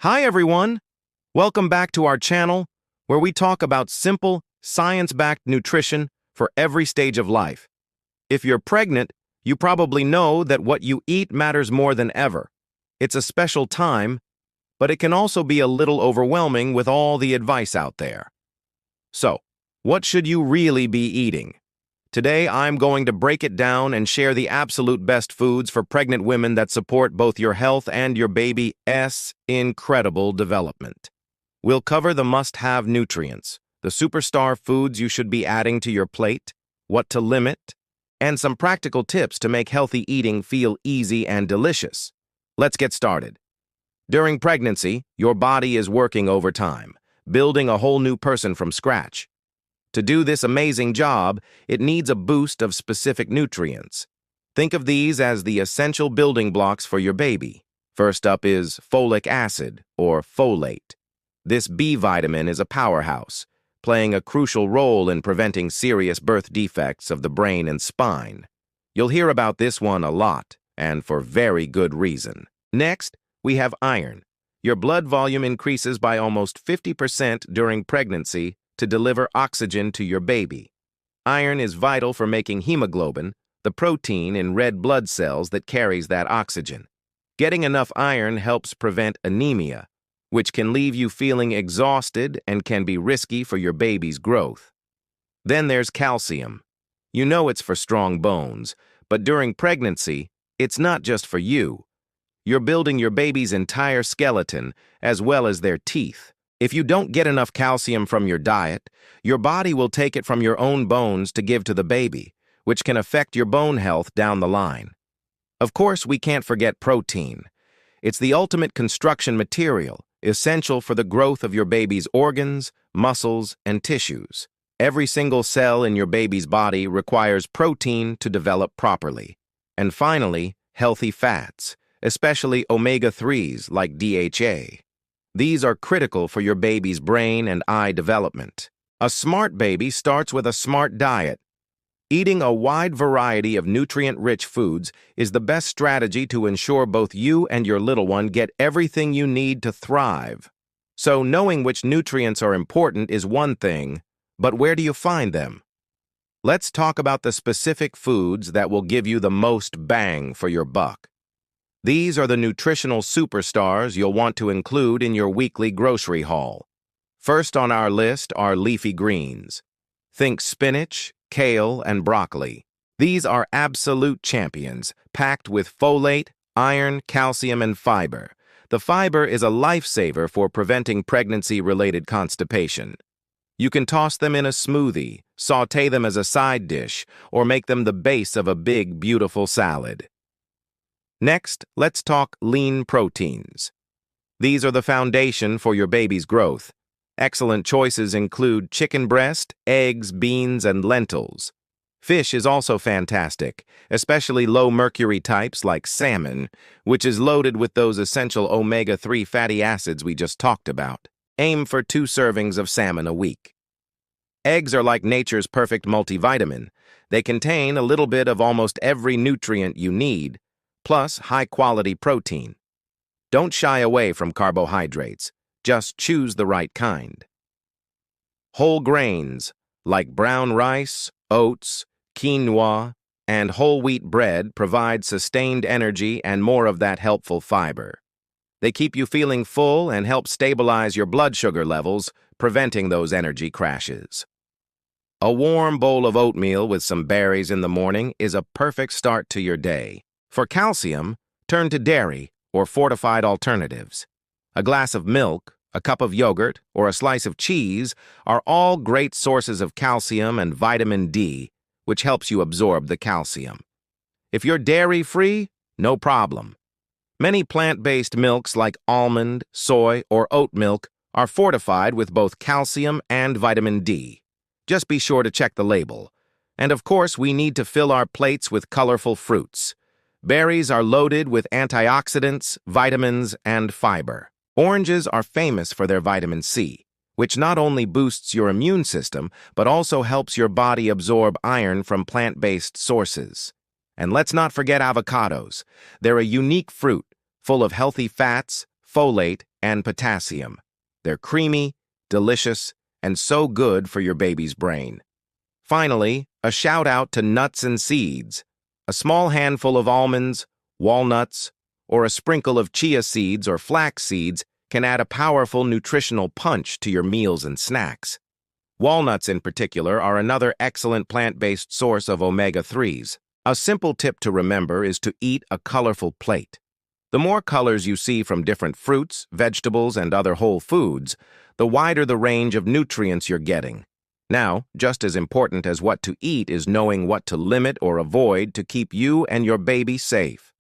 Hi everyone! Welcome back to our channel where we talk about simple, science-backed nutrition for every stage of life. If you're pregnant, you probably know that what you eat matters more than ever. It's a special time, but it can also be a little overwhelming with all the advice out there. So, what should you really be eating? Today, I'm going to break it down and share the absolute best foods for pregnant women that support both your health and your baby's incredible development. We'll cover the must-have nutrients, the superstar foods you should be adding to your plate, what to limit, and some practical tips to make healthy eating feel easy and delicious. Let's get started. During pregnancy, your body is working overtime, building a whole new person from scratch. To do this amazing job, it needs a boost of specific nutrients. Think of these as the essential building blocks for your baby. First up is folic acid, or folate. This B vitamin is a powerhouse, playing a crucial role in preventing serious birth defects of the brain and spine. You'll hear about this one a lot, and for very good reason. Next, we have iron. Your blood volume increases by almost 50% during pregnancy to deliver oxygen to your baby. Iron is vital for making hemoglobin, the protein in red blood cells that carries that oxygen. Getting enough iron helps prevent anemia, which can leave you feeling exhausted and can be risky for your baby's growth. Then there's calcium. You know it's for strong bones, but during pregnancy, it's not just for you. You're building your baby's entire skeleton as well as their teeth. If you don't get enough calcium from your diet, your body will take it from your own bones to give to the baby, which can affect your bone health down the line. Of course, we can't forget protein. It's the ultimate construction material, essential for the growth of your baby's organs, muscles, and tissues. Every single cell in your baby's body requires protein to develop properly. And finally, healthy fats, especially omega-3s like DHA. These are critical for your baby's brain and eye development. A smart baby starts with a smart diet. Eating a wide variety of nutrient-rich foods is the best strategy to ensure both you and your little one get everything you need to thrive. So knowing which nutrients are important is one thing, but where do you find them? Let's talk about the specific foods that will give you the most bang for your buck. These are the nutritional superstars you'll want to include in your weekly grocery haul. First on our list are leafy greens. Think spinach, kale, and broccoli. These are absolute champions, packed with folate, iron, calcium, and fiber. The fiber is a lifesaver for preventing pregnancy-related constipation. You can toss them in a smoothie, saute them as a side dish, or make them the base of a big, beautiful salad. Next, let's talk lean proteins. These are the foundation for your baby's growth. Excellent choices include chicken breast, eggs, beans, and lentils. Fish is also fantastic, especially low-mercury types like salmon, which is loaded with those essential omega-3 fatty acids we just talked about. Aim for 2 servings of salmon a week. Eggs are like nature's perfect multivitamin. They contain a little bit of almost every nutrient you need, plus high-quality protein. Don't shy away from carbohydrates. Just choose the right kind. Whole grains, like brown rice, oats, quinoa, and whole wheat bread provide sustained energy and more of that helpful fiber. They keep you feeling full and help stabilize your blood sugar levels, preventing those energy crashes. A warm bowl of oatmeal with some berries in the morning is a perfect start to your day. For calcium, turn to dairy or fortified alternatives. A glass of milk, a cup of yogurt, or a slice of cheese are all great sources of calcium and vitamin D, which helps you absorb the calcium. If you're dairy-free, no problem. Many plant-based milks like almond, soy, or oat milk are fortified with both calcium and vitamin D. Just be sure to check the label. And of course, we need to fill our plates with colorful fruits. Berries are loaded with antioxidants, vitamins, and fiber. Oranges are famous for their vitamin C, which not only boosts your immune system, but also helps your body absorb iron from plant-based sources. And let's not forget avocados. They're a unique fruit, full of healthy fats, folate, and potassium. They're creamy, delicious, and so good for your baby's brain. Finally, a shout out to nuts and seeds. A small handful of almonds, walnuts, or a sprinkle of chia seeds or flax seeds can add a powerful nutritional punch to your meals and snacks. Walnuts, in particular, are another excellent plant-based source of omega-3s. A simple tip to remember is to eat a colorful plate. The more colors you see from different fruits, vegetables, and other whole foods, the wider the range of nutrients you're getting. Now, just as important as what to eat is knowing what to limit or avoid to keep you and your baby safe.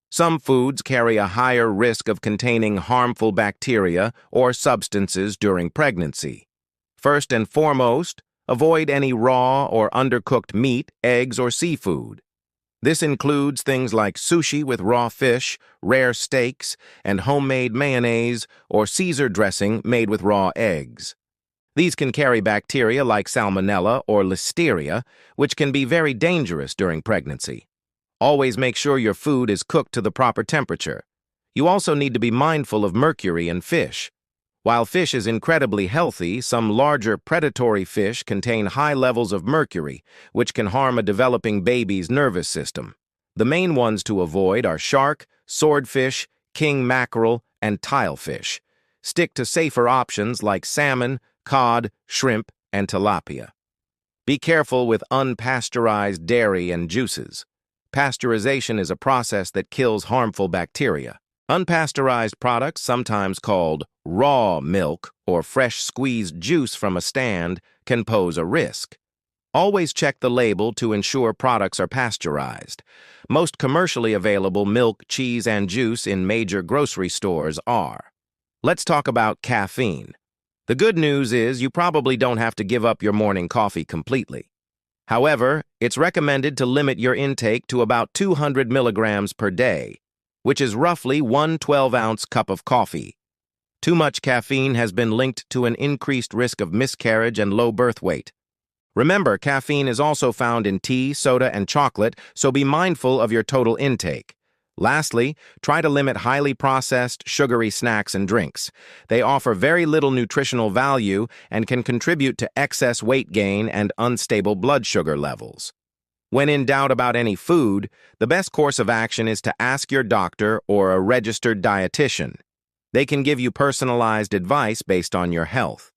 Some foods carry a higher risk of containing harmful bacteria or substances during pregnancy. First and foremost, avoid any raw or undercooked meat, eggs, or seafood. This includes things like sushi with raw fish, rare steaks, and homemade mayonnaise or Caesar dressing made with raw eggs. These can carry bacteria like salmonella or listeria, which can be very dangerous during pregnancy. Always make sure your food is cooked to the proper temperature. You also need to be mindful of mercury in fish. While fish is incredibly healthy, some larger predatory fish contain high levels of mercury, which can harm a developing baby's nervous system. The main ones to avoid are shark, swordfish, king mackerel, and tilefish. Stick to safer options like salmon, cod, shrimp, and tilapia. Be careful with unpasteurized dairy and juices. Pasteurization is a process that kills harmful bacteria. Unpasteurized products, sometimes called raw milk or fresh squeezed juice from a stand, can pose a risk. Always check the label to ensure products are pasteurized. Most commercially available milk, cheese, and juice in major grocery stores are. Let's talk about caffeine. The good news is you probably don't have to give up your morning coffee completely. However, it's recommended to limit your intake to about 200 milligrams per day, which is roughly 1 12-ounce cup of coffee. Too much caffeine has been linked to an increased risk of miscarriage and low birth weight. Remember, caffeine is also found in tea, soda, and chocolate, so be mindful of your total intake. Lastly, try to limit highly processed, sugary snacks and drinks. They offer very little nutritional value and can contribute to excess weight gain and unstable blood sugar levels. When in doubt about any food, the best course of action is to ask your doctor or a registered dietitian. They can give you personalized advice based on your health.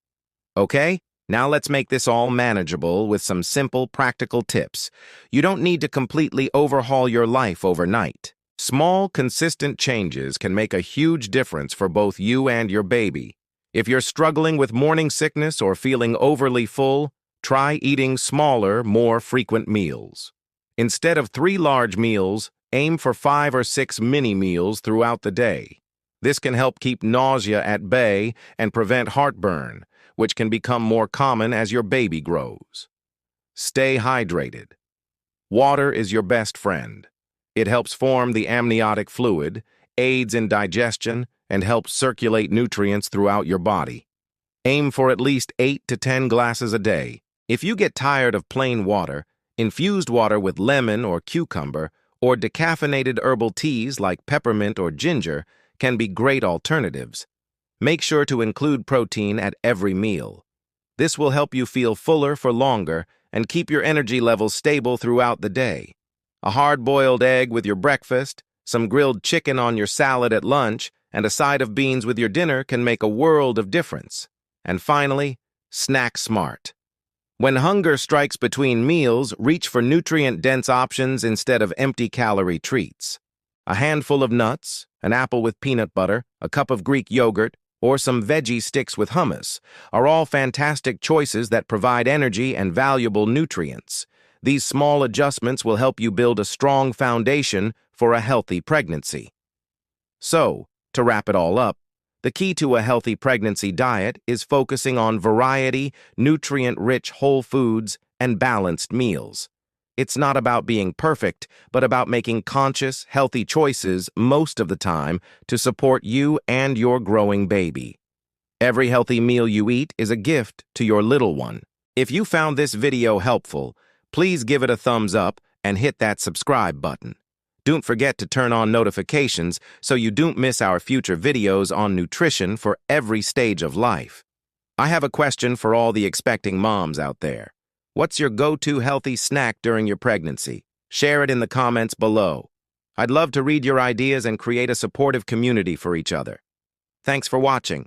Okay, now let's make this all manageable with some simple, practical tips. You don't need to completely overhaul your life overnight. Small, consistent changes can make a huge difference for both you and your baby. If you're struggling with morning sickness or feeling overly full, try eating smaller, more frequent meals. Instead of 3 large meals, aim for 5 or 6 mini meals throughout the day. This can help keep nausea at bay and prevent heartburn, which can become more common as your baby grows. Stay hydrated. Water is your best friend. It helps form the amniotic fluid, aids in digestion, and helps circulate nutrients throughout your body. Aim for at least 8 to 10 glasses a day. If you get tired of plain water, infused water with lemon or cucumber, or decaffeinated herbal teas like peppermint or ginger can be great alternatives. Make sure to include protein at every meal. This will help you feel fuller for longer and keep your energy levels stable throughout the day. A hard-boiled egg with your breakfast, some grilled chicken on your salad at lunch, and a side of beans with your dinner can make a world of difference. And finally, snack smart. When hunger strikes between meals, reach for nutrient-dense options instead of empty-calorie treats. A handful of nuts, an apple with peanut butter, a cup of Greek yogurt, or some veggie sticks with hummus are all fantastic choices that provide energy and valuable nutrients. These small adjustments will help you build a strong foundation for a healthy pregnancy. So, to wrap it all up, the key to a healthy pregnancy diet is focusing on variety, nutrient-rich whole foods, and balanced meals. It's not about being perfect, but about making conscious, healthy choices most of the time to support you and your growing baby. Every healthy meal you eat is a gift to your little one. If you found this video helpful, please give it a thumbs up and hit that subscribe button. Don't forget to turn on notifications so you don't miss our future videos on nutrition for every stage of life. I have a question for all the expecting moms out there. What's your go-to healthy snack during your pregnancy? Share it in the comments below. I'd love to read your ideas and create a supportive community for each other. Thanks for watching.